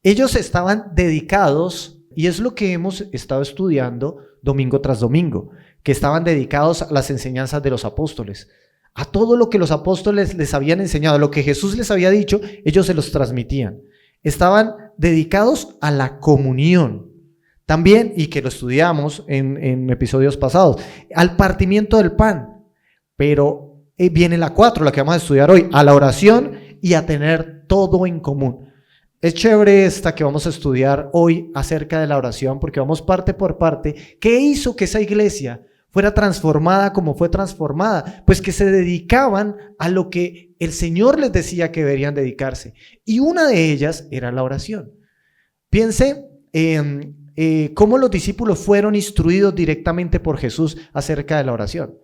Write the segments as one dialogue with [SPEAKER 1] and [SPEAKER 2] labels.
[SPEAKER 1] Ellos estaban dedicados, y es lo que hemos estado estudiando domingo tras domingo, que estaban dedicados a las enseñanzas de los apóstoles. A todo lo que los apóstoles les habían enseñado, lo que Jesús les había dicho, ellos se los transmitían. Estaban dedicados a la comunión. También, y que lo estudiamos en episodios pasados, al partimiento del pan. Pero viene la 4, la que vamos a estudiar hoy, a la oración y a tener todo en común. Es chévere esta que vamos a estudiar hoy acerca de la oración, porque vamos parte por parte. ¿Qué hizo que esa iglesia fuera transformada como fue transformada? Pues que se dedicaban a lo que el Señor les decía que deberían dedicarse. Y una de ellas era la oración. Piense en cómo los discípulos fueron instruidos directamente por Jesús acerca de la oración.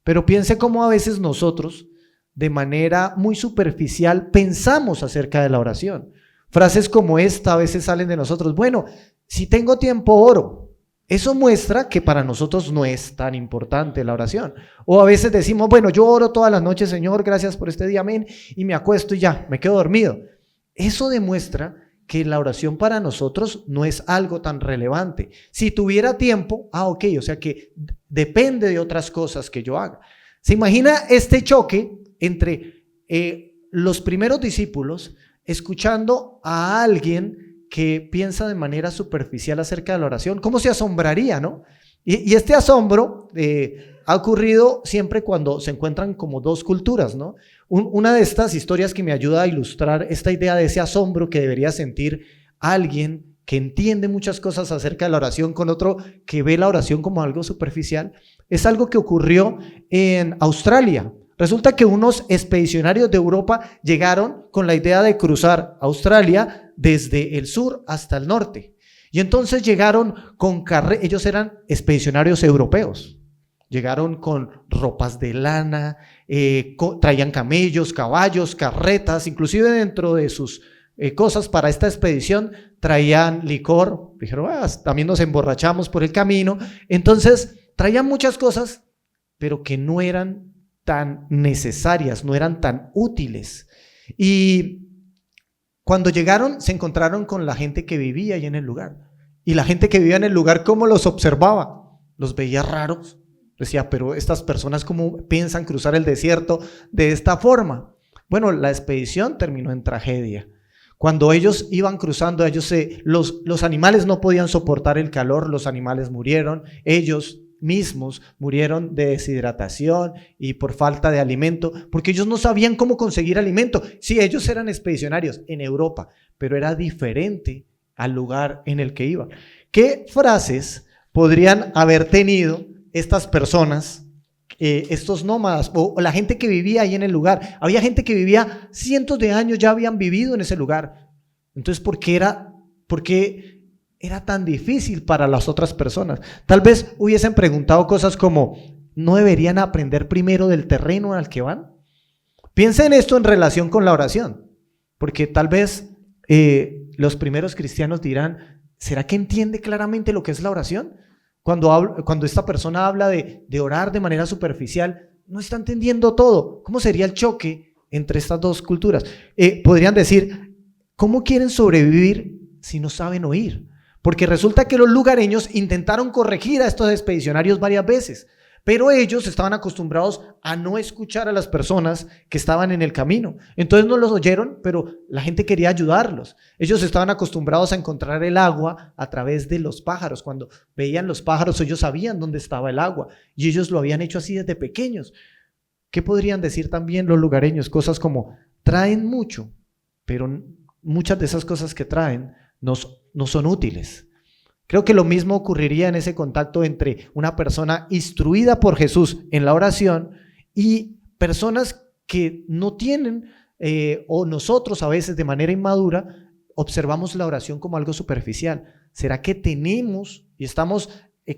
[SPEAKER 1] Pero piense cómo a veces nosotros, de manera muy superficial, pensamos acerca de la oración. Frases como esta a veces salen de nosotros. Bueno, si tengo tiempo, oro. Eso muestra que para nosotros no es tan importante la oración. O a veces decimos, bueno, yo oro todas las noches, Señor, gracias por este día, amén, y me acuesto y ya, me quedo dormido. Eso demuestra que la oración para nosotros no es algo tan relevante. Si tuviera tiempo, ok, o sea que depende de otras cosas que yo haga. ¿Se imagina este choque entre los primeros discípulos escuchando a alguien que piensa de manera superficial acerca de la oración? ¿Cómo se asombraría, no? Y este asombro ha ocurrido siempre cuando se encuentran como dos culturas, ¿no? Una de estas historias que me ayuda a ilustrar esta idea de ese asombro que debería sentir alguien que entiende muchas cosas acerca de la oración con otro que ve la oración como algo superficial, es algo que ocurrió en Australia. Resulta que unos expedicionarios de Europa llegaron con la idea de cruzar Australia desde el sur hasta el norte. Y entonces llegaron con ellos eran expedicionarios europeos. Llegaron con ropas de lana, traían camellos, caballos, carretas, inclusive dentro de sus cosas para esta expedición traían licor. Dijeron, también nos emborrachamos por el camino. Entonces traían muchas cosas, pero que no eran tan necesarias, no eran tan útiles. Y cuando llegaron se encontraron con la gente que vivía ahí en el lugar. Y la gente que vivía en el lugar, ¿cómo los observaba? Los veía raros. Decía, pero estas personas ¿cómo piensan cruzar el desierto de esta forma? Bueno, la expedición terminó en tragedia. Cuando ellos iban cruzando, los animales no podían soportar el calor, los animales murieron, ellos mismos murieron de deshidratación y por falta de alimento, porque ellos no sabían cómo conseguir alimento. Sí, ellos eran expedicionarios en Europa, pero era diferente al lugar en el que iban. ¿Qué frases podrían haber tenido estas personas, estos nómadas o la gente que vivía ahí en el lugar? Había gente que vivía cientos de años, ya habían vivido en ese lugar. Entonces, ¿por qué era tan difícil para las otras personas? Tal vez hubiesen preguntado cosas como, ¿no deberían aprender primero del terreno al que van? Piensen esto en relación con la oración, porque tal vez los primeros cristianos dirán, ¿será que entiende claramente lo que es la oración? Cuando esta persona habla de orar de manera superficial, no está entendiendo todo. ¿Cómo sería el choque entre estas dos culturas? Podrían decir, ¿cómo quieren sobrevivir si no saben oír? Porque resulta que los lugareños intentaron corregir a estos expedicionarios varias veces, pero ellos estaban acostumbrados a no escuchar a las personas que estaban en el camino. Entonces no los oyeron, pero la gente quería ayudarlos. Ellos estaban acostumbrados a encontrar el agua a través de los pájaros. Cuando veían los pájaros, ellos sabían dónde estaba el agua y ellos lo habían hecho así desde pequeños. ¿Qué podrían decir también los lugareños? Cosas como, traen mucho, pero muchas de esas cosas que traen no son útiles. Creo que lo mismo ocurriría en ese contacto entre una persona instruida por Jesús en la oración y personas que no tienen, o nosotros a veces de manera inmadura, observamos la oración como algo superficial. ¿Será que tenemos y estamos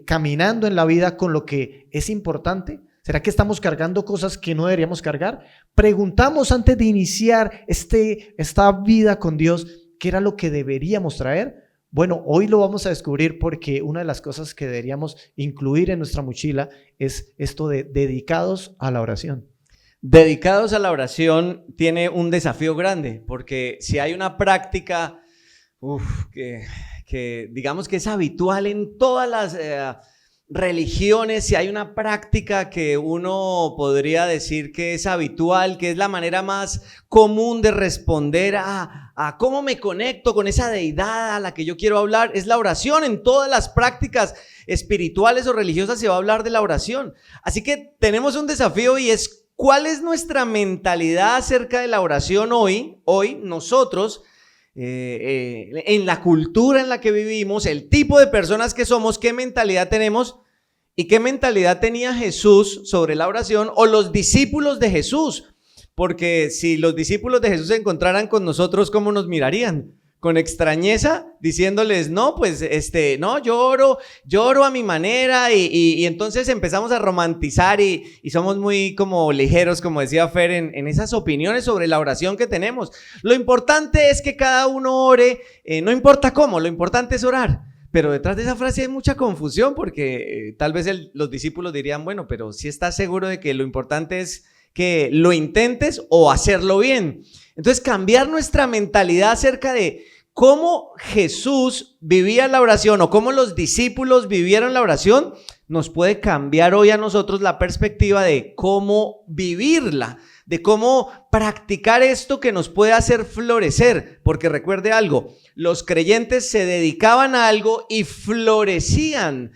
[SPEAKER 1] caminando en la vida con lo que es importante? ¿Será que estamos cargando cosas que no deberíamos cargar? Preguntamos antes de iniciar esta vida con Dios, ¿qué era lo que deberíamos traer? Bueno, hoy lo vamos a descubrir porque una de las cosas que deberíamos incluir en nuestra mochila es esto de dedicados a la oración.
[SPEAKER 2] Dedicados a la oración tiene un desafío grande, porque si hay una práctica Que digamos que es habitual en todas las religiones. Si hay una práctica que uno podría decir que es habitual, que es la manera más común de responder a cómo me conecto con esa deidad a la que yo quiero hablar, es la oración. En todas las prácticas espirituales o religiosas se va a hablar de la oración. Así que tenemos un desafío, y es: ¿cuál es nuestra mentalidad acerca de la oración hoy nosotros? En la cultura en la que vivimos, el tipo de personas que somos, qué mentalidad tenemos y qué mentalidad tenía Jesús sobre la oración, o los discípulos de Jesús. Porque si los discípulos de Jesús se encontraran con nosotros, ¿cómo nos mirarían? Con extrañeza, diciéndoles: no, pues no, yo oro a mi manera, y entonces empezamos a romantizar y somos muy como ligeros, como decía Fer, en esas opiniones sobre la oración que tenemos. Lo importante es que cada uno ore, no importa cómo, lo importante es orar. Pero detrás de esa frase hay mucha confusión, porque tal vez los discípulos dirían: bueno, pero si estás seguro de que lo importante es que lo intentes o hacerlo bien. Entonces, cambiar nuestra mentalidad acerca de cómo Jesús vivía la oración o cómo los discípulos vivieron la oración nos puede cambiar hoy a nosotros la perspectiva de cómo vivirla, de cómo practicar esto que nos puede hacer florecer. Porque recuerde algo: los creyentes se dedicaban a algo y florecían.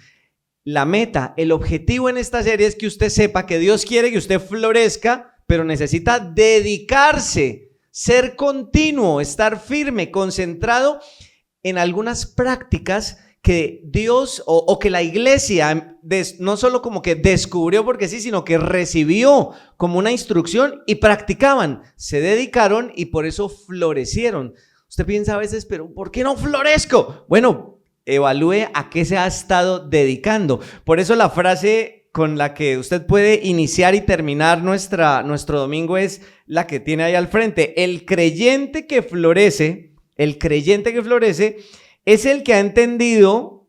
[SPEAKER 2] La meta, el objetivo en esta serie es que usted sepa que Dios quiere que usted florezca, pero necesita dedicarse, ser continuo, estar firme, concentrado en algunas prácticas que Dios o que la iglesia no solo como que descubrió porque sí, sino que recibió como una instrucción y practicaban, se dedicaron y por eso florecieron. Usted piensa a veces: pero ¿por qué no florezco? Bueno, evalúe a qué se ha estado dedicando. Por eso la frase con la que usted puede iniciar y terminar nuestro domingo es la que tiene ahí al frente: el creyente que florece es el que ha entendido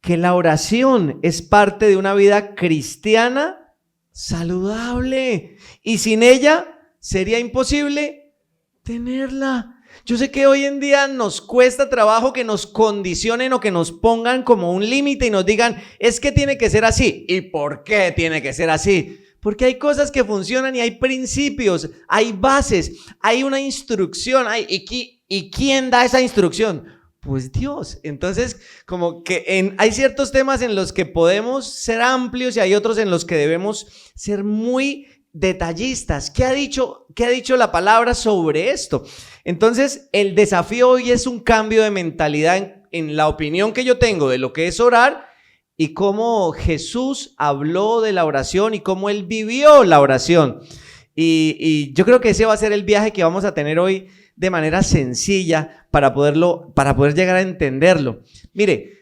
[SPEAKER 2] que la oración es parte de una vida cristiana saludable, y sin ella sería imposible tenerla. Yo sé que hoy en día nos cuesta trabajo que nos condicionen o que nos pongan como un límite y nos digan: es que tiene que ser así. ¿Y por qué tiene que ser así? Porque hay cosas que funcionan y hay principios, hay bases, hay una instrucción. ¿Y quién da esa instrucción? Pues Dios. Entonces, como que hay ciertos temas en los que podemos ser amplios y hay otros en los que debemos ser muy detallistas. ¿Qué ha dicho la palabra sobre esto? Entonces, el desafío hoy es un cambio de mentalidad en la opinión que yo tengo de lo que es orar y cómo Jesús habló de la oración y cómo Él vivió la oración. Y yo creo que ese va a ser el viaje que vamos a tener hoy de manera sencilla para poder llegar a entenderlo. Mire,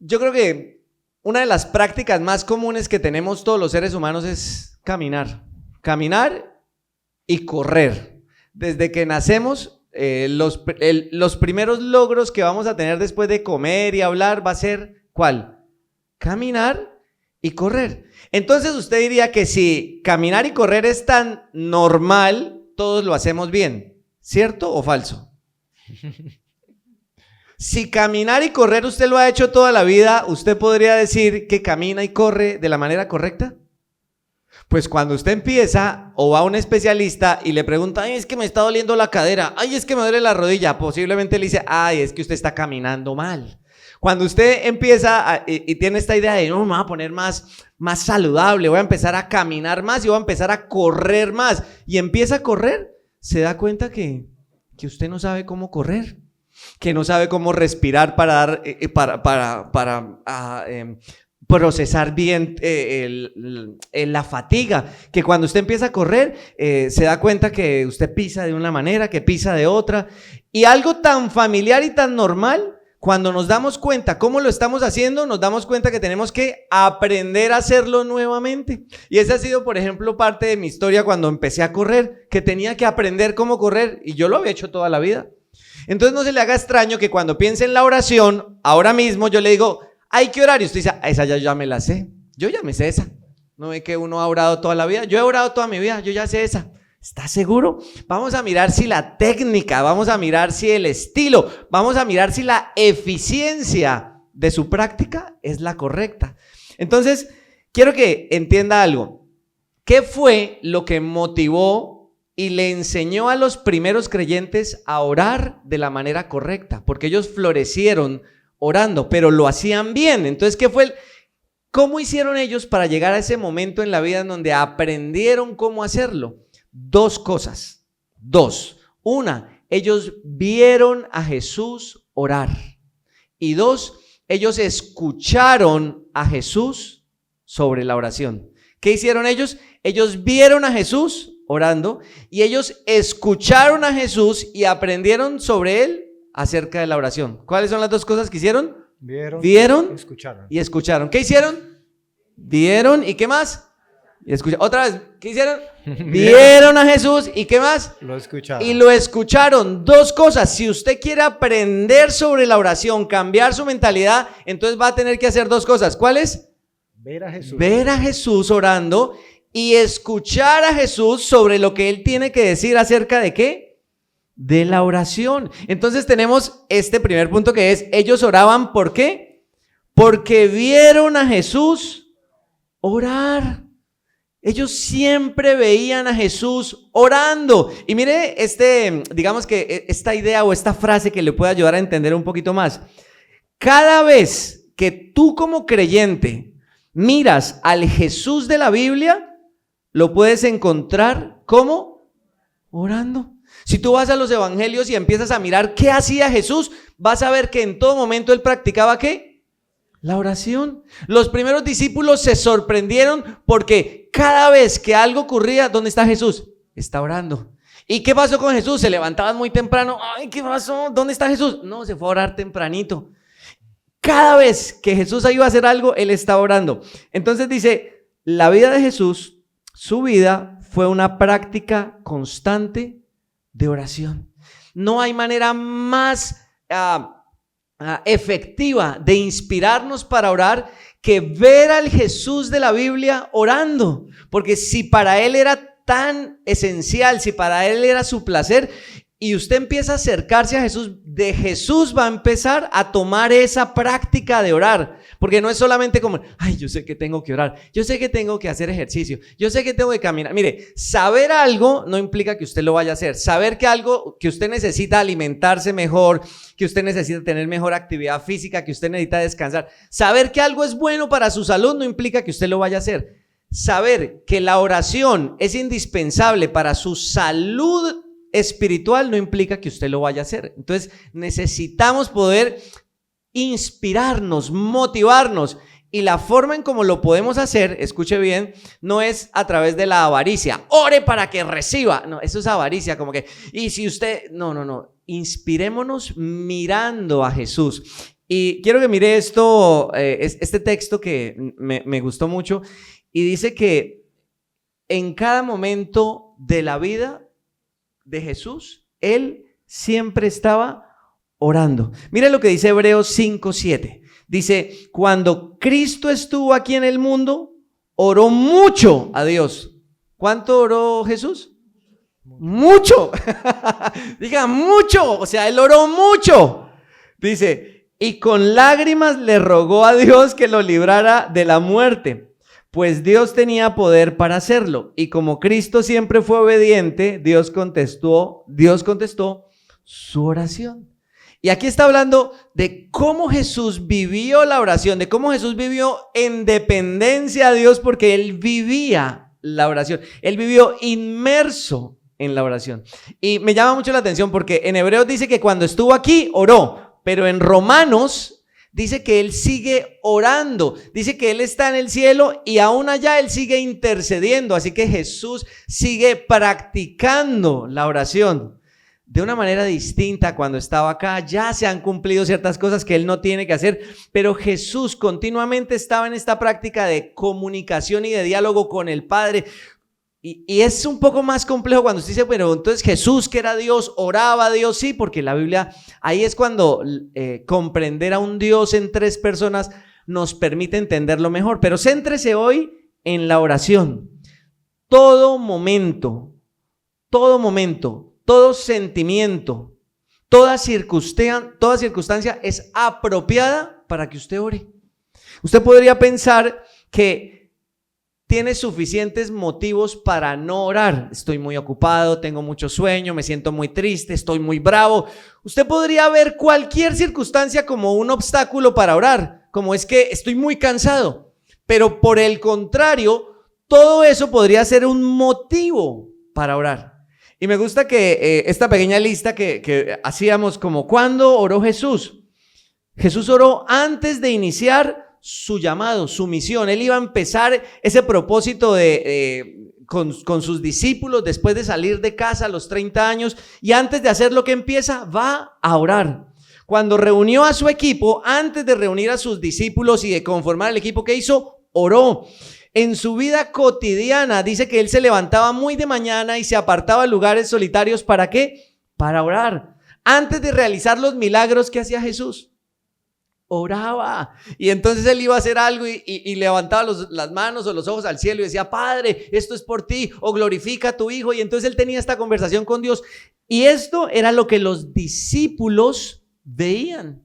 [SPEAKER 2] yo creo que una de las prácticas más comunes que tenemos todos los seres humanos es caminar y correr. Desde que nacemos, los primeros logros que vamos a tener después de comer y hablar va a ser ¿cuál? Caminar y correr. Entonces usted diría que si caminar y correr es tan normal, todos lo hacemos bien, ¿cierto o falso? Si caminar y correr usted lo ha hecho toda la vida, ¿usted podría decir que camina y corre de la manera correcta? Pues cuando usted empieza o va a un especialista y le pregunta: ay, es que me está doliendo la cadera, ay, es que me duele la rodilla, posiblemente le dice: ay, es que usted está caminando mal. Cuando usted empieza y tiene esta idea de: no, me voy a poner más saludable, voy a empezar a caminar más y voy a empezar a correr más, y empieza a correr, se da cuenta que usted no sabe cómo correr, que no sabe cómo respirar para procesar bien la fatiga, que cuando usted empieza a correr se da cuenta que usted pisa de una manera, que pisa de otra, y algo tan familiar y tan normal, cuando nos damos cuenta cómo lo estamos haciendo, nos damos cuenta que tenemos que aprender a hacerlo nuevamente. Y esa ha sido, por ejemplo, parte de mi historia cuando empecé a correr, que tenía que aprender cómo correr, y yo lo había hecho toda la vida. Entonces no se le haga extraño que cuando piense en la oración, ahora mismo yo le digo: hay que orar, y usted dice: esa ya me la sé, yo ya me sé esa. ¿No ve que uno ha orado toda la vida? Yo he orado toda mi vida, yo ya sé esa. ¿Estás seguro? Vamos a mirar si la técnica, vamos a mirar si el estilo, vamos a mirar si la eficiencia de su práctica es la correcta. Entonces, quiero que entienda algo. ¿Qué fue lo que motivó y le enseñó a los primeros creyentes a orar de la manera correcta? Porque ellos florecieron orando, pero lo hacían bien. Entonces, ¿cómo hicieron ellos para llegar a ese momento en la vida en donde aprendieron cómo hacerlo? Dos cosas. Una, ellos vieron a Jesús orar. Y dos, ellos escucharon a Jesús sobre la oración. ¿Qué hicieron ellos? Ellos vieron a Jesús orando y ellos escucharon a Jesús y aprendieron sobre él acerca de la oración. ¿Cuáles son las dos cosas que hicieron? Vieron y escucharon. ¿Qué hicieron? Vieron y ¿qué más? Y escucharon. Otra vez, ¿qué hicieron? Vieron a Jesús y ¿qué más?
[SPEAKER 1] Lo escucharon.
[SPEAKER 2] Y lo escucharon. Dos cosas. Si usted quiere aprender sobre la oración, cambiar su mentalidad, entonces va a tener que hacer dos cosas. ¿Cuáles?
[SPEAKER 1] Ver
[SPEAKER 2] a Jesús orando y escuchar a Jesús sobre lo que él tiene que decir acerca de ¿qué? De la oración. Entonces tenemos este primer punto que es, ellos oraban ¿por qué? Porque vieron a Jesús orar. Ellos siempre veían a Jesús orando. Y mire, digamos que esta idea o esta frase que le puede ayudar a entender un poquito más. Cada vez que tú como creyente miras al Jesús de la Biblia, lo puedes encontrar ¿cómo? Orando. Si tú vas a los evangelios y empiezas a mirar qué hacía Jesús, vas a ver que en todo momento él practicaba ¿qué? La oración. Los primeros discípulos se sorprendieron porque cada vez que algo ocurría, ¿dónde está Jesús? Está orando. ¿Y qué pasó con Jesús? Se levantaban muy temprano. Ay, ¿qué pasó? ¿Dónde está Jesús? No, se fue a orar tempranito. Cada vez que Jesús iba a hacer algo, él estaba orando. Entonces dice, la vida de Jesús, su vida fue una práctica constante de oración. No hay manera más efectiva de inspirarnos para orar que ver al Jesús de la Biblia orando, porque si para él era tan esencial, si para él era su placer y usted empieza a acercarse a Jesús, de Jesús va a empezar a tomar esa práctica de orar, porque no es solamente como, ay, yo sé que tengo que orar, yo sé que tengo que hacer ejercicio, yo sé que tengo que caminar. Mire, saber algo no implica que usted lo vaya a hacer. Saber que usted necesita alimentarse mejor, que usted necesita tener mejor actividad física, que usted necesita descansar. Saber que algo es bueno para su salud no implica que usted lo vaya a hacer. Saber que la oración es indispensable para su salud espiritual no implica que usted lo vaya a hacer. Entonces necesitamos poder inspirarnos, motivarnos, y la forma en cómo lo podemos hacer, escuche bien, no es a través de la avaricia. Ore para que reciba. No, eso es avaricia, como que, y si usted, no, inspirémonos mirando a Jesús. Y quiero que mire esto, este texto que me gustó mucho, y dice que en cada momento de la vida de Jesús, él siempre estaba orando. Mire lo que dice Hebreos 5:7. Dice, cuando Cristo estuvo aquí en el mundo, oró mucho a Dios. ¿Cuánto oró Jesús? Mucho. Diga, mucho. O sea, él oró mucho. Dice, y con lágrimas le rogó a Dios que lo librara de la muerte, pues Dios tenía poder para hacerlo. Y como Cristo siempre fue obediente, Dios contestó su oración. Y aquí está hablando de cómo Jesús vivió la oración, de cómo Jesús vivió en dependencia a Dios, porque él vivía la oración. Él vivió inmerso en la oración. Y me llama mucho la atención porque en Hebreos dice que cuando estuvo aquí oró, pero en Romanos dice que él sigue orando, dice que él está en el cielo y aún allá él sigue intercediendo. Así que Jesús sigue practicando la oración de una manera distinta cuando estaba acá. Ya se han cumplido ciertas cosas que él no tiene que hacer, pero Jesús continuamente estaba en esta práctica de comunicación y de diálogo con el Padre. Y es un poco más complejo cuando usted dice, bueno, entonces Jesús, que era Dios, oraba a Dios. Sí, porque la Biblia, ahí es cuando comprender a un Dios en tres personas nos permite entenderlo mejor. Pero céntrese hoy en la oración. Todo momento, todo momento, todo sentimiento, toda circunstancia es apropiada para que usted ore. Usted podría pensar que tiene suficientes motivos para no orar. Estoy muy ocupado, tengo mucho sueño, me siento muy triste, estoy muy bravo. Usted podría ver cualquier circunstancia como un obstáculo para orar, como es que estoy muy cansado. Pero por el contrario, todo eso podría ser un motivo para orar. Y me gusta que esta pequeña lista que hacíamos como ¿cuándo oró Jesús? Jesús oró antes de iniciar su llamado, su misión. Él iba a empezar ese propósito con sus discípulos después de salir de casa a los 30 años, y antes de hacer lo que empieza, va a orar. Cuando reunió a su equipo, antes de reunir a sus discípulos y de conformar el equipo, ¿qué hizo? Oró. En su vida cotidiana dice que él se levantaba muy de mañana y se apartaba a lugares solitarios. ¿Para qué? Para orar. Antes de realizar los milagros, ¿qué hacía Jesús? Oraba. Y entonces él iba a hacer algo y levantaba las manos o los ojos al cielo y decía: Padre, esto es por ti, o glorifica a tu Hijo. Y entonces él tenía esta conversación con Dios, y esto era lo que los discípulos veían.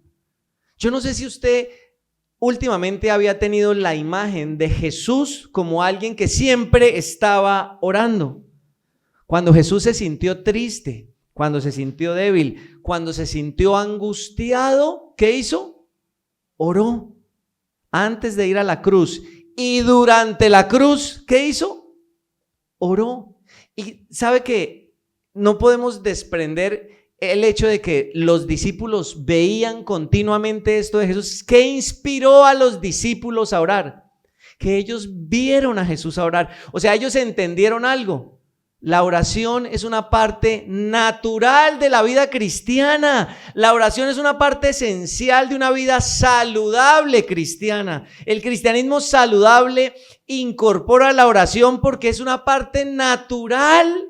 [SPEAKER 2] Yo no sé si usted últimamente había tenido la imagen de Jesús como alguien que siempre estaba orando. Cuando Jesús se sintió triste, cuando se sintió débil, cuando se sintió angustiado, ¿qué hizo? Oró antes de ir a la cruz, y durante la cruz, ¿qué hizo? Oró. Y sabe que no podemos desprender el hecho de que los discípulos veían continuamente esto de Jesús. ¿Qué inspiró a los discípulos a orar? Que ellos vieron a Jesús a orar. O sea, ellos entendieron algo. La oración es una parte natural de la vida cristiana. La oración es una parte esencial de una vida saludable cristiana. El cristianismo saludable incorpora la oración porque es una parte natural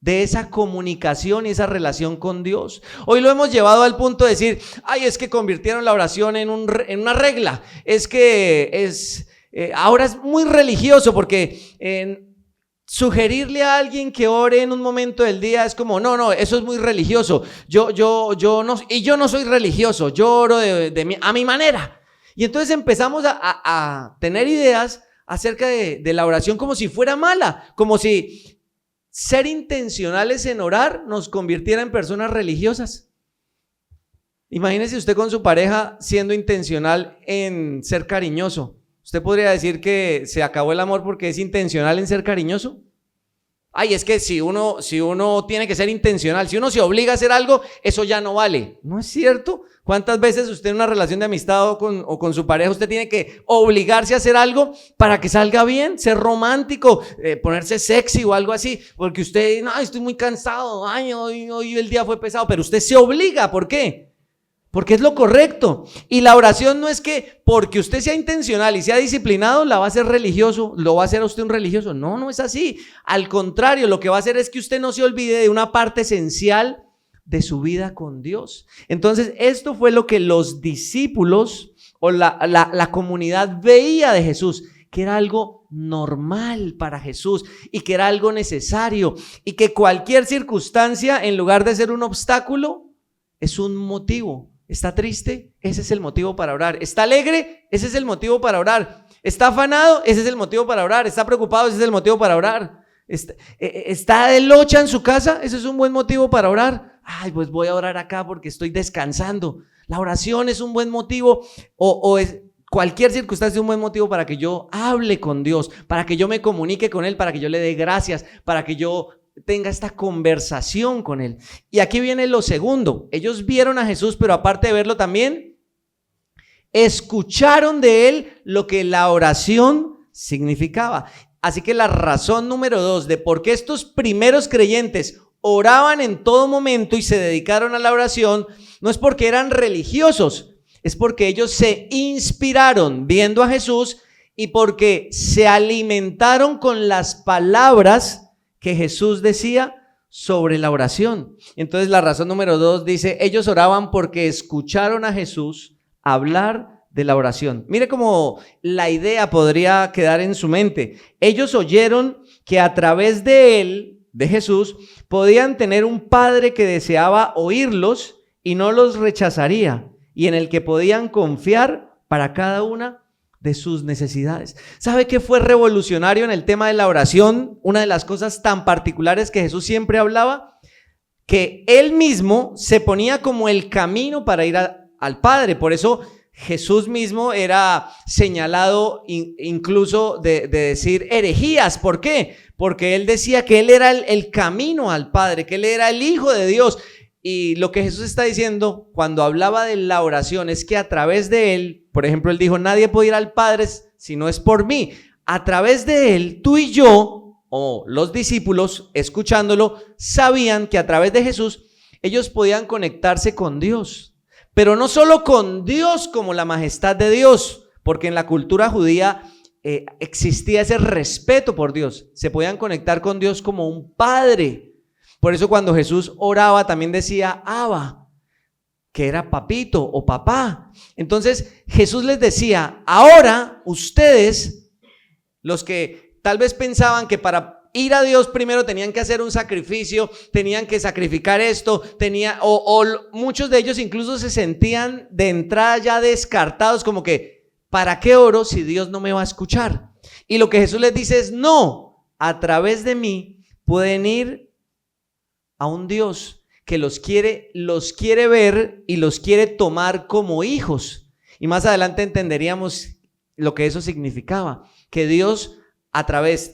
[SPEAKER 2] de esa comunicación y esa relación con Dios. Hoy lo hemos llevado al punto de decir: ay, es que convirtieron la oración en una regla. Es que ahora es muy religioso, porque sugerirle a alguien que ore en un momento del día es como: no, eso es muy religioso. Yo no soy religioso, yo oro a mi manera. Y entonces empezamos a tener ideas acerca de la oración como si fuera mala, como si ser intencionales en orar nos convirtiera en personas religiosas. Imagínese usted con su pareja siendo intencional en ser cariñoso. ¿Usted podría decir que se acabó el amor porque es intencional en ser cariñoso? Ay, es que si uno tiene que ser intencional, si uno se obliga a hacer algo, eso ya no vale. ¿No es cierto? ¿Cuántas veces usted en una relación de amistad o con su pareja, usted tiene que obligarse a hacer algo para que salga bien? Ser romántico, ponerse sexy o algo así, porque usted: no, estoy muy cansado, ay, hoy el día fue pesado, pero usted se obliga. ¿Por qué? Porque es lo correcto. Y la oración no es que porque usted sea intencional y sea disciplinado la va a hacer religioso, lo va a hacer a usted un religioso. No es así. Al contrario, lo que va a hacer es que usted no se olvide de una parte esencial de su vida con Dios. Entonces, esto fue lo que los discípulos o la comunidad veía de Jesús, que era algo normal para Jesús y que era algo necesario, y que cualquier circunstancia, en lugar de ser un obstáculo, es un motivo. ¿Está triste? Ese es el motivo para orar. ¿Está alegre? Ese es el motivo para orar. ¿Está afanado? Ese es el motivo para orar. ¿Está preocupado? Ese es el motivo para orar. ¿Está de locha en su casa? Ese es un buen motivo para orar. Ay, pues voy a orar acá porque estoy descansando. La oración es un buen motivo, o es cualquier circunstancia, es un buen motivo para que yo hable con Dios, para que yo me comunique con Él, para que yo le dé gracias, para que yo tenga esta conversación con Él. Y aquí viene lo segundo. Ellos vieron a Jesús, pero aparte de verlo también, escucharon de Él lo que la oración significaba. Así que la razón número 2 de por qué estos primeros creyentes oraban en todo momento y se dedicaron a la oración, no es porque eran religiosos, es porque ellos se inspiraron viendo a Jesús y porque se alimentaron con las palabras que Jesús decía sobre la oración. Entonces la razón número 2 dice: ellos oraban porque escucharon a Jesús hablar de la oración. Mire cómo la idea podría quedar en su mente. Ellos oyeron que a través de él, de Jesús, podían tener un padre que deseaba oírlos y no los rechazaría, y en el que podían confiar para cada una de sus necesidades. ¿Sabe qué fue revolucionario en el tema de la oración? Una de las cosas tan particulares que Jesús siempre hablaba, que él mismo se ponía como el camino para ir al Padre. Por eso Jesús mismo era señalado incluso de decir herejías. ¿Por qué? Porque él decía que él era el camino al Padre, que él era el Hijo de Dios. Y lo que Jesús está diciendo cuando hablaba de la oración es que a través de él, por ejemplo, él dijo, nadie puede ir al Padre si no es por mí. A través de él, tú y yo, o los discípulos, escuchándolo, sabían que a través de Jesús ellos podían conectarse con Dios. Pero no solo con Dios como la majestad de Dios, porque en la cultura judía existía ese respeto por Dios. Se podían conectar con Dios como un padre. Por eso cuando Jesús oraba también decía Abba, que era papito o papá. Entonces Jesús les decía, ahora ustedes, los que tal vez pensaban que para ir a Dios primero tenían que hacer un sacrificio, tenían que sacrificar esto, muchos de ellos incluso se sentían de entrada ya descartados, como que, ¿para qué oro si Dios no me va a escuchar? Y lo que Jesús les dice es, no, a través de mí pueden ir a un Dios que los quiere ver y los quiere tomar como hijos. Y más adelante entenderíamos lo que eso significaba, que Dios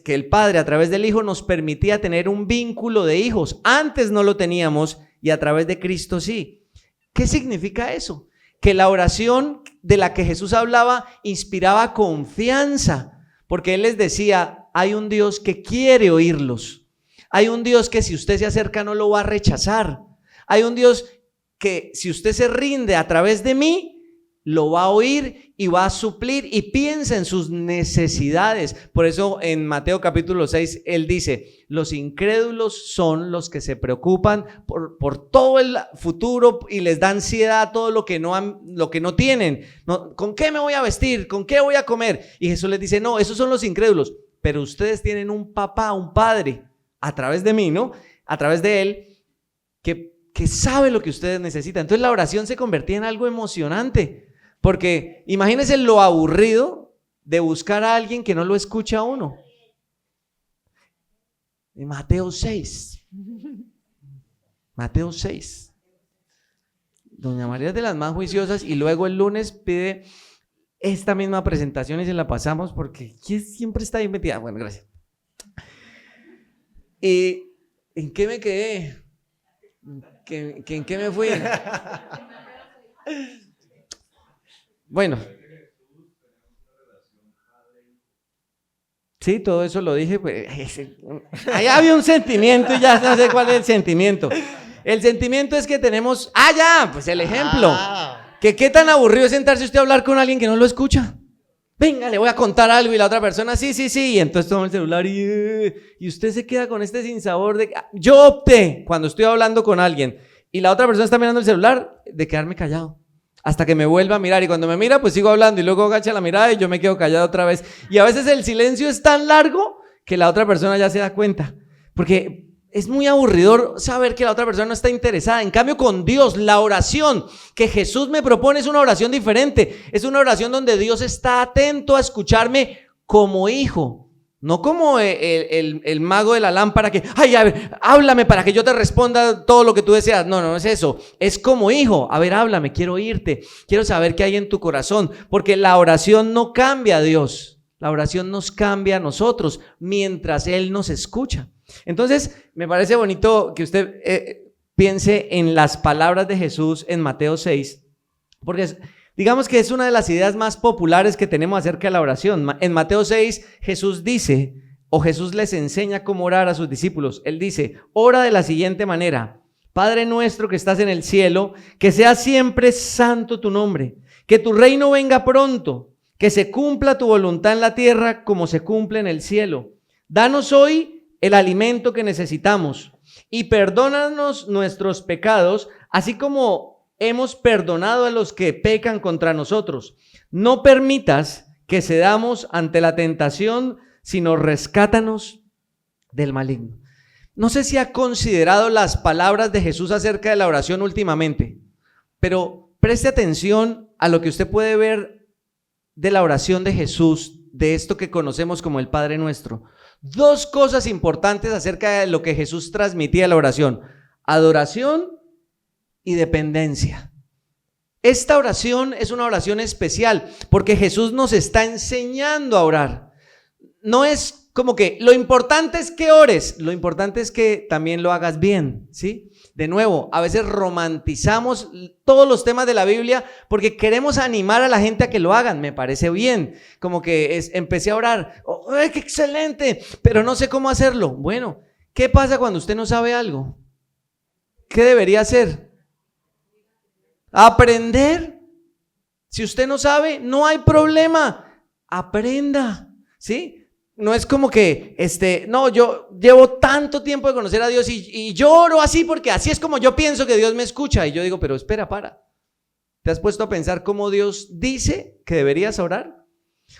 [SPEAKER 2] que el Padre a través del Hijo nos permitía tener un vínculo de hijos. Antes no lo teníamos y a través de Cristo sí. ¿Qué significa eso? Que la oración de la que Jesús hablaba inspiraba confianza, porque Él les decía, hay un Dios que quiere oírlos. Hay un Dios que si usted se acerca no lo va a rechazar. Hay un Dios que si usted se rinde a través de mí, lo va a oír y va a suplir y piensa en sus necesidades. Por eso en Mateo capítulo 6 él dice, los incrédulos son los que se preocupan por todo el futuro y les da ansiedad todo lo que no tienen. ¿Con qué me voy a vestir? ¿Con qué voy a comer? Y Jesús les dice, no, esos son los incrédulos, pero ustedes tienen un papá, un padre, a través de mí, ¿no? A través de él, que sabe lo que ustedes necesitan. Entonces la oración se convertía en algo emocionante. Porque imagínense lo aburrido de buscar a alguien que no lo escucha a uno. En Mateo 6. Mateo 6. Doña María es de las más juiciosas y luego el lunes pide esta misma presentación y se la pasamos porque siempre está bien metida. Bueno, gracias. ¿Y en qué me quedé? ¿En qué me fui? Bueno, sí, todo eso lo dije, pues, allá había un sentimiento y ya no sé cuál es el sentimiento. El sentimiento es que tenemos, pues el ejemplo, que qué tan aburrido es sentarse usted a hablar con alguien que no lo escucha. Venga, le voy a contar algo y la otra persona, sí, y entonces toma el celular y usted se queda con este sinsabor de, yo opté cuando estoy hablando con alguien y la otra persona está mirando el celular, de quedarme callado. Hasta que me vuelva a mirar y cuando me mira pues sigo hablando y luego agacha la mirada y yo me quedo callado otra vez y a veces el silencio es tan largo que la otra persona ya se da cuenta porque es muy aburridor saber que la otra persona no está interesada. En cambio con Dios, la oración que Jesús me propone es una oración diferente, es una oración donde Dios está atento a escucharme como hijo. No como el mago de la lámpara que, a ver, háblame para que yo te responda todo lo que tú deseas. No es eso. Es como hijo. A ver, háblame, quiero oírte. Quiero saber qué hay en tu corazón. Porque la oración no cambia a Dios. La oración nos cambia a nosotros mientras Él nos escucha. Entonces, me parece bonito que usted piense en las palabras de Jesús en Mateo 6. Porque digamos que es una de las ideas más populares que tenemos acerca de la oración. En Mateo 6, Jesús dice, o Jesús les enseña cómo orar a sus discípulos. Él dice, ora de la siguiente manera: Padre nuestro que estás en el cielo, que sea siempre santo tu nombre, que tu reino venga pronto, que se cumpla tu voluntad en la tierra como se cumple en el cielo. Danos hoy el alimento que necesitamos y perdónanos nuestros pecados, así como hemos perdonado a los que pecan contra nosotros. No permitas que cedamos ante la tentación, sino rescátanos del maligno. No sé si ha considerado las palabras de Jesús acerca de la oración últimamente, pero preste atención a lo que usted puede ver de la oración de Jesús, de esto que conocemos como el Padre Nuestro. Dos cosas importantes acerca de lo que Jesús transmitía en la oración: adoración y dependencia. Esta oración es una oración especial porque Jesús nos está enseñando a orar. No es como que lo importante es que ores, lo importante es que también lo hagas bien, ¿sí? De nuevo, a veces romantizamos todos los temas de la Biblia porque queremos animar a la gente a que lo hagan. Me parece bien, como que empecé a orar, ¡oh, qué excelente! Pero no sé cómo hacerlo. Bueno, ¿qué pasa cuando usted no sabe algo? ¿Qué debería hacer? Aprender. Si usted no sabe, no hay problema, aprenda, ¿sí? No es como que, no, yo llevo tanto tiempo de conocer a Dios y yo oro así porque así es como yo pienso que Dios me escucha. Y yo digo, pero espera, para. ¿Te has puesto a pensar cómo Dios dice que deberías orar?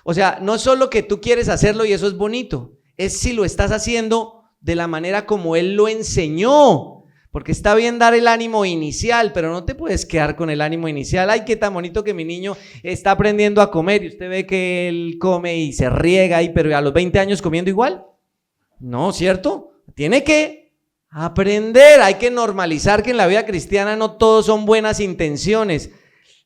[SPEAKER 2] O sea, no es solo que tú quieres hacerlo y eso es bonito, es si lo estás haciendo de la manera como Él lo enseñó. Porque está bien dar el ánimo inicial, pero no te puedes quedar con el ánimo inicial. Ay, qué tan bonito que mi niño está aprendiendo a comer y usted ve que él come y se riega ahí, pero a los 20 años comiendo igual. No, ¿cierto? Tiene que aprender, hay que normalizar que en la vida cristiana no todos son buenas intenciones.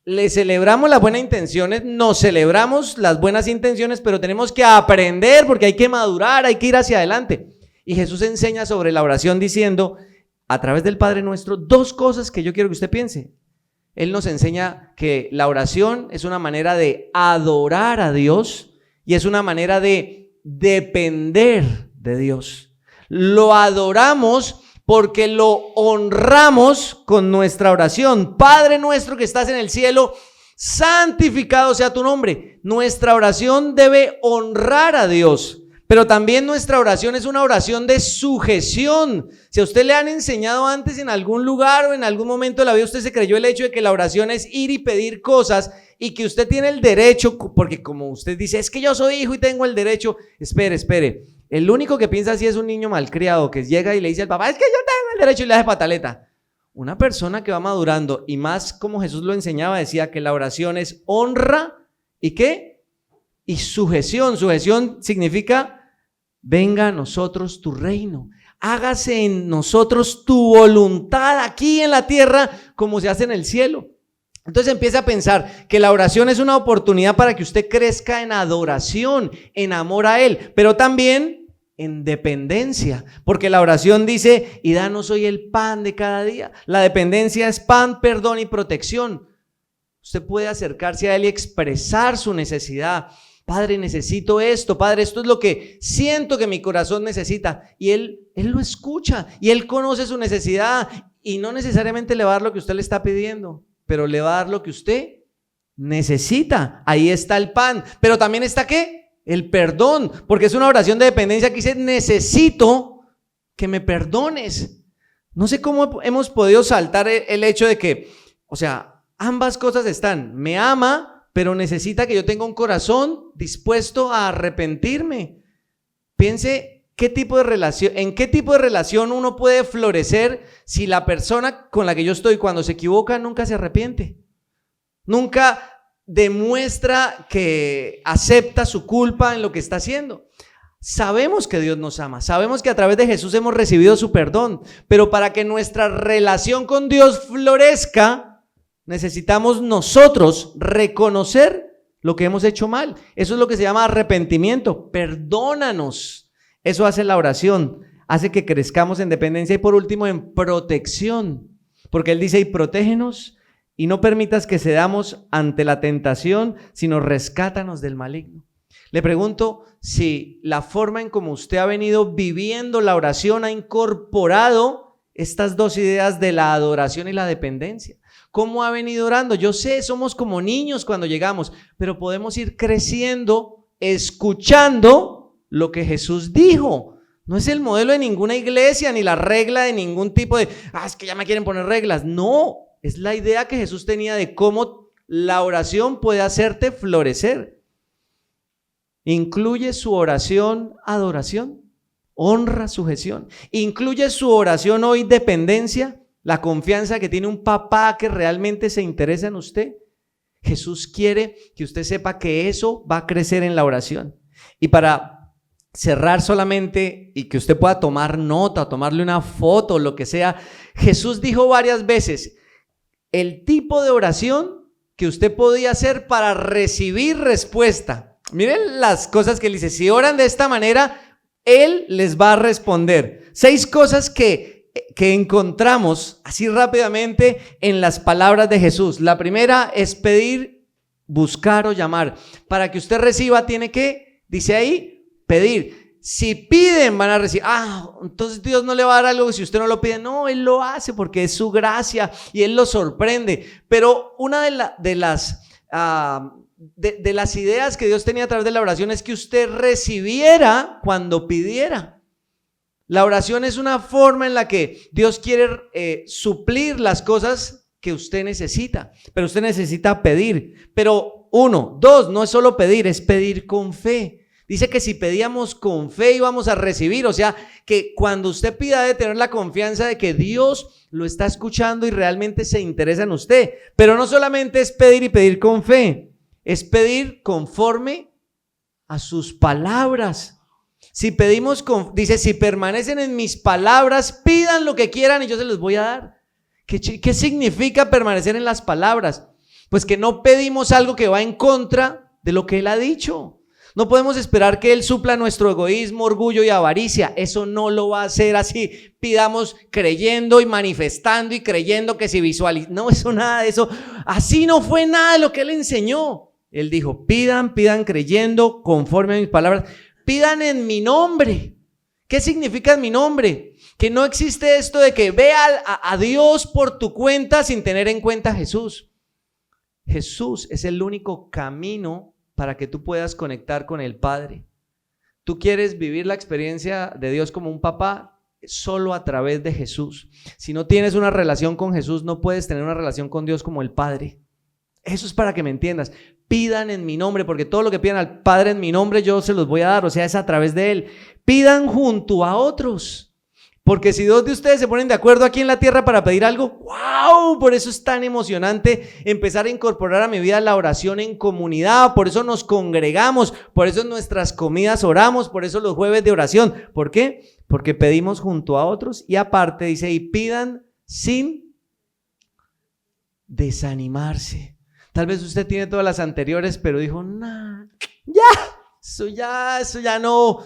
[SPEAKER 2] Le celebramos las buenas intenciones, nos celebramos las buenas intenciones, pero tenemos que aprender porque hay que madurar, hay que ir hacia adelante. Y Jesús enseña sobre la oración diciendo, a través del Padre Nuestro, dos cosas que yo quiero que usted piense. Él nos enseña que la oración es una manera de adorar a Dios y es una manera de depender de Dios. Lo adoramos porque lo honramos con nuestra oración. Padre nuestro que estás en el cielo, santificado sea tu nombre. Nuestra oración debe honrar a Dios. Pero también nuestra oración es una oración de sujeción. Si a usted le han enseñado antes en algún lugar o en algún momento de la vida, usted se creyó el hecho de que la oración es ir y pedir cosas y que usted tiene el derecho, porque como usted dice, es que yo soy hijo y tengo el derecho. Espere. El único que piensa así es un niño malcriado que llega y le dice al papá, es que yo tengo el derecho y le hace pataleta. Una persona que va madurando y más como Jesús lo enseñaba, decía que la oración es honra y ¿qué? Y sujeción. Sujeción significa venga a nosotros tu reino, hágase en nosotros tu voluntad aquí en la tierra como se hace en el cielo. Entonces empieza a pensar que la oración es una oportunidad para que usted crezca en adoración, en amor a Él, pero también en dependencia, porque la oración dice, y danos hoy el pan de cada día. La dependencia es pan, perdón y protección. Usted puede acercarse a Él y expresar su necesidad. Padre, necesito esto, Padre, esto es lo que siento que mi corazón necesita. Y Él lo escucha y Él conoce su necesidad y no necesariamente le va a dar lo que usted le está pidiendo, pero le va a dar lo que usted necesita. Ahí está el pan, pero también está ¿qué? El perdón, porque es una oración de dependencia que dice, necesito que me perdones. No sé cómo hemos podido saltar el hecho de que, o sea, ambas cosas están, me ama, pero necesita que yo tenga un corazón dispuesto a arrepentirme. Piense en qué tipo de relación uno puede florecer si la persona con la que yo estoy cuando se equivoca nunca se arrepiente. Nunca demuestra que acepta su culpa en lo que está haciendo. Sabemos que Dios nos ama, sabemos que a través de Jesús hemos recibido su perdón, pero para que nuestra relación con Dios florezca, necesitamos nosotros reconocer lo que hemos hecho mal. Eso es lo que se llama arrepentimiento. Perdónanos. Eso hace la oración, hace que crezcamos en dependencia y por último en protección. Porque Él dice, y protégenos y no permitas que cedamos ante la tentación, sino rescátanos del maligno. Le pregunto si la forma en como usted ha venido viviendo la oración ha incorporado estas dos ideas de la adoración y la dependencia. ¿Cómo ha venido orando? Yo sé, somos como niños cuando llegamos, pero podemos ir creciendo escuchando lo que Jesús dijo. No es el modelo de ninguna iglesia ni la regla de ningún tipo de, es que ya me quieren poner reglas. No, es la idea que Jesús tenía de cómo la oración puede hacerte florecer. ¿Incluye su oración adoración? honra, sujeción. ¿Incluye su oración hoy dependencia? La confianza que tiene un papá que realmente se interesa en usted. Jesús quiere que usted sepa que eso va a crecer en la oración. Y para cerrar solamente y que usted pueda tomar nota, tomarle una foto, lo que sea, Jesús dijo varias veces el tipo de oración que usted podía hacer para recibir respuesta. Miren las cosas que él dice: si oran de esta manera, Él les va a responder. 6 cosas que encontramos así rápidamente en las palabras de Jesús. La primera es pedir, buscar o llamar. Para que usted reciba tiene que, dice ahí, pedir. Si piden van a recibir. Entonces Dios no le va a dar algo si usted no lo pide. No, Él lo hace porque es su gracia y Él lo sorprende. Pero una de las ideas que Dios tenía a través de la oración es que usted recibiera cuando pidiera. La oración es una forma en la que Dios quiere suplir las cosas que usted necesita, pero usted necesita pedir. Pero 1, 2, no es solo pedir, es pedir con fe. Dice que si pedíamos con fe íbamos a recibir, o sea que cuando usted pida debe tener la confianza de que Dios lo está escuchando y realmente se interesa en usted. Pero no solamente es pedir y pedir con fe, es pedir conforme a sus palabras. Si pedimos, dice, si permanecen en mis palabras, pidan lo que quieran y yo se los voy a dar. ¿Qué significa permanecer en las palabras? Pues que no pedimos algo que va en contra de lo que Él ha dicho. No podemos esperar que Él supla nuestro egoísmo, orgullo y avaricia. Eso no lo va a hacer así. Pidamos creyendo y manifestando y creyendo que si visualizamos. No, eso nada de eso. Así no fue nada de lo que Él enseñó. Él dijo, pidan creyendo conforme a mis palabras. Pidan en mi nombre. ¿Qué significa en mi nombre? Que no existe esto de que vea a Dios por tu cuenta sin tener en cuenta a Jesús. Jesús es el único camino para que tú puedas conectar con el Padre. ¿Tú quieres vivir la experiencia de Dios como un papá? Solo a través de Jesús. Si no tienes una relación con Jesús, no puedes tener una relación con Dios como el Padre. Eso es para que me entiendas. Pidan en mi nombre, porque todo lo que pidan al Padre en mi nombre yo se los voy a dar, o sea, es a través de Él. Pidan junto a otros, porque si 2 de ustedes se ponen de acuerdo aquí en la tierra para pedir algo, ¡wow! Por eso es tan emocionante empezar a incorporar a mi vida la oración en comunidad. Por eso nos congregamos, por eso en nuestras comidas oramos, por eso los jueves de oración. ¿Por qué? Porque pedimos junto a otros y aparte dice, y pidan sin desanimarse. Tal vez usted tiene todas las anteriores, pero dijo, nah, eso ya no.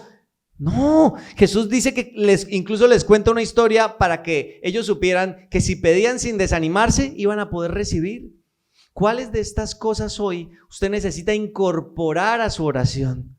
[SPEAKER 2] No, Jesús dice que incluso les cuenta una historia para que ellos supieran que si pedían sin desanimarse, iban a poder recibir. ¿Cuáles de estas cosas hoy usted necesita incorporar a su oración?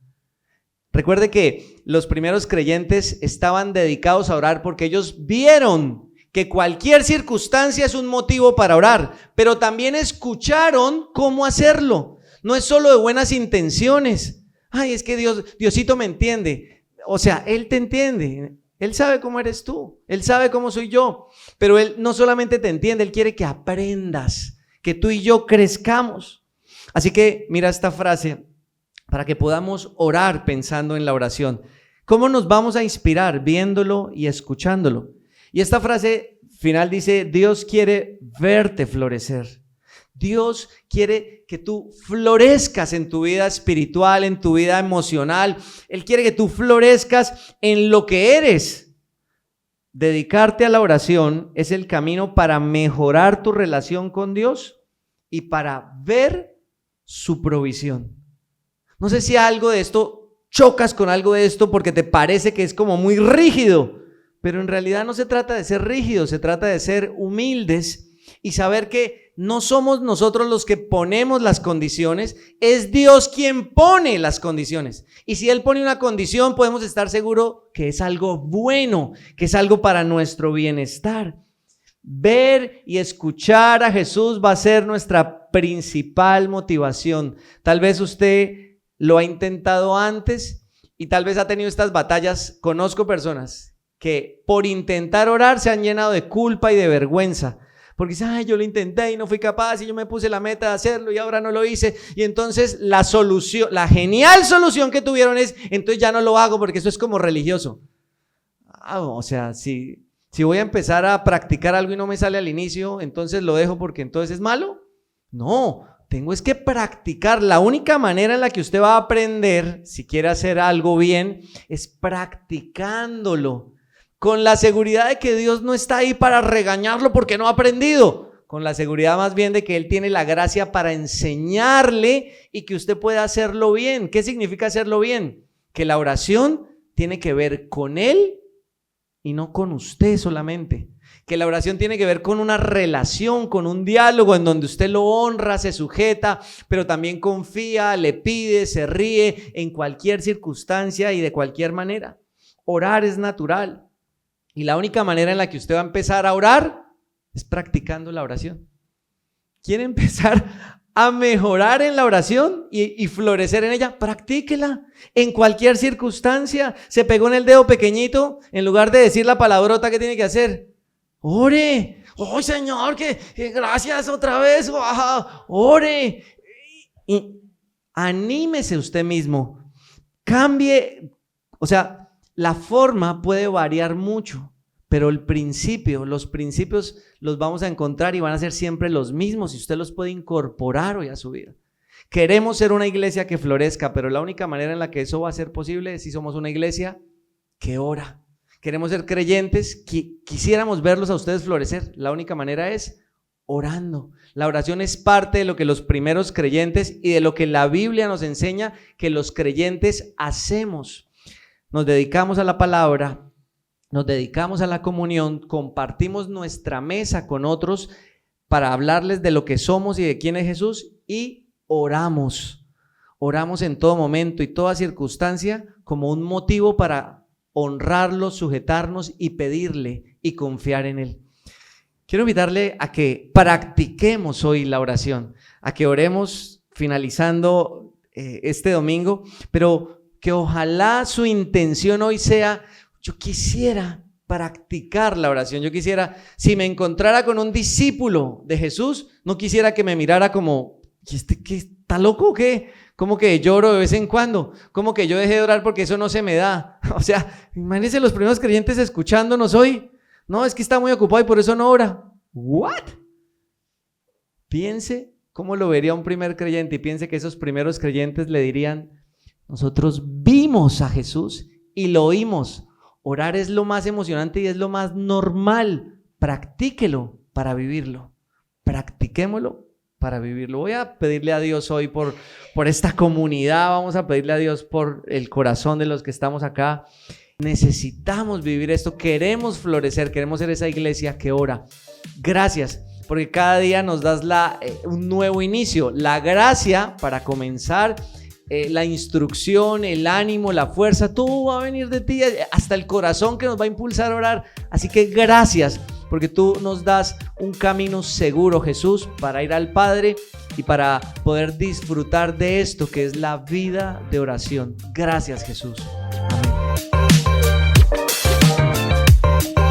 [SPEAKER 2] Recuerde que los primeros creyentes estaban dedicados a orar porque ellos vieron que cualquier circunstancia es un motivo para orar, pero también escucharon cómo hacerlo. No es solo de buenas intenciones. Ay, es que Diosito me entiende. O sea, Él te entiende. Él sabe cómo eres tú. Él sabe cómo soy yo. Pero Él no solamente te entiende, Él quiere que aprendas, que tú y yo crezcamos. Así que mira esta frase para que podamos orar pensando en la oración. ¿Cómo nos vamos a inspirar? Viéndolo y escuchándolo. Y esta frase final dice, Dios quiere verte florecer. Dios quiere que tú florezcas en tu vida espiritual, en tu vida emocional. Él quiere que tú florezcas en lo que eres. Dedicarte a la oración es el camino para mejorar tu relación con Dios y para ver su provisión. No sé si algo de esto, chocas con algo de esto porque te parece que es como muy rígido. Pero en realidad no se trata de ser rígidos, se trata de ser humildes y saber que no somos nosotros los que ponemos las condiciones, es Dios quien pone las condiciones. Y si Él pone una condición, podemos estar seguros que es algo bueno, que es algo para nuestro bienestar. Ver y escuchar a Jesús va a ser nuestra principal motivación. Tal vez usted lo ha intentado antes y tal vez ha tenido estas batallas. Conozco personas que por intentar orar se han llenado de culpa y de vergüenza, porque dicen, ay, yo lo intenté y no fui capaz y yo me puse la meta de hacerlo y ahora no lo hice, y entonces la solución, la genial solución que tuvieron es, entonces ya no lo hago porque eso es como religioso. O sea, si voy a empezar a practicar algo y no me sale al inicio, entonces lo dejo porque entonces es malo. No, tengo es que practicar. La única manera en la que usted va a aprender, si quiere hacer algo bien, es practicándolo. Con la seguridad de que Dios no está ahí para regañarlo porque no ha aprendido. Con la seguridad más bien de que Él tiene la gracia para enseñarle y que usted pueda hacerlo bien. ¿Qué significa hacerlo bien? Que la oración tiene que ver con Él y no con usted solamente. Que la oración tiene que ver con una relación, con un diálogo en donde usted lo honra, se sujeta, pero también confía, le pide, se ríe en cualquier circunstancia y de cualquier manera. Orar es natural y la única manera en la que usted va a empezar a orar es practicando la oración. ¿Quiere empezar a mejorar en la oración y florecer en ella? Practíquela en cualquier circunstancia. Se pegó en el dedo pequeñito, en lugar de decir la palabrota que tiene que hacer, ore. ¡Oh, Señor, que gracias otra vez! ¡Ore! Y anímese usted mismo. Cambie. O sea, la forma puede variar mucho, pero los principios los vamos a encontrar y van a ser siempre los mismos y usted los puede incorporar hoy a su vida. Queremos ser una iglesia que florezca, pero la única manera en la que eso va a ser posible es si somos una iglesia que ora. Queremos ser creyentes, quisiéramos verlos a ustedes florecer. La única manera es orando. La oración es parte de lo que los primeros creyentes y de lo que la Biblia nos enseña que los creyentes hacemos. Nos dedicamos a la palabra, nos dedicamos a la comunión, compartimos nuestra mesa con otros para hablarles de lo que somos y de quién es Jesús y oramos. Oramos en todo momento y toda circunstancia como un motivo para honrarlo, sujetarnos y pedirle y confiar en Él. Quiero invitarle a que practiquemos hoy la oración, a que oremos finalizando este domingo, pero que ojalá su intención hoy sea: yo quisiera practicar la oración. Yo quisiera, si me encontrara con un discípulo de Jesús, no quisiera que me mirara como, ¿y este qué está loco o qué? ¿Cómo que lloro de vez en cuando? ¿Cómo que yo dejé de orar porque eso no se me da? O sea, imagínense los primeros creyentes escuchándonos hoy. No, es que está muy ocupado y por eso no ora. ¿What? Piense cómo lo vería un primer creyente y piense que esos primeros creyentes le dirían: nosotros vimos a Jesús y lo oímos. Orar es lo más emocionante y es lo más normal. Practíquelo para vivirlo. Practiquémoslo para vivirlo. Voy a pedirle a Dios hoy por esta comunidad. Vamos a pedirle a Dios por el corazón de los que estamos acá. Necesitamos vivir esto. Queremos florecer. Queremos ser esa iglesia que ora. Gracias, porque cada día nos das un nuevo inicio. La gracia para comenzar, la instrucción, el ánimo, la fuerza, todo va a venir de ti, hasta el corazón que nos va a impulsar a orar. Así que gracias, porque tú nos das un camino seguro, Jesús, para ir al Padre y para poder disfrutar de esto que es la vida de oración. Gracias, Jesús.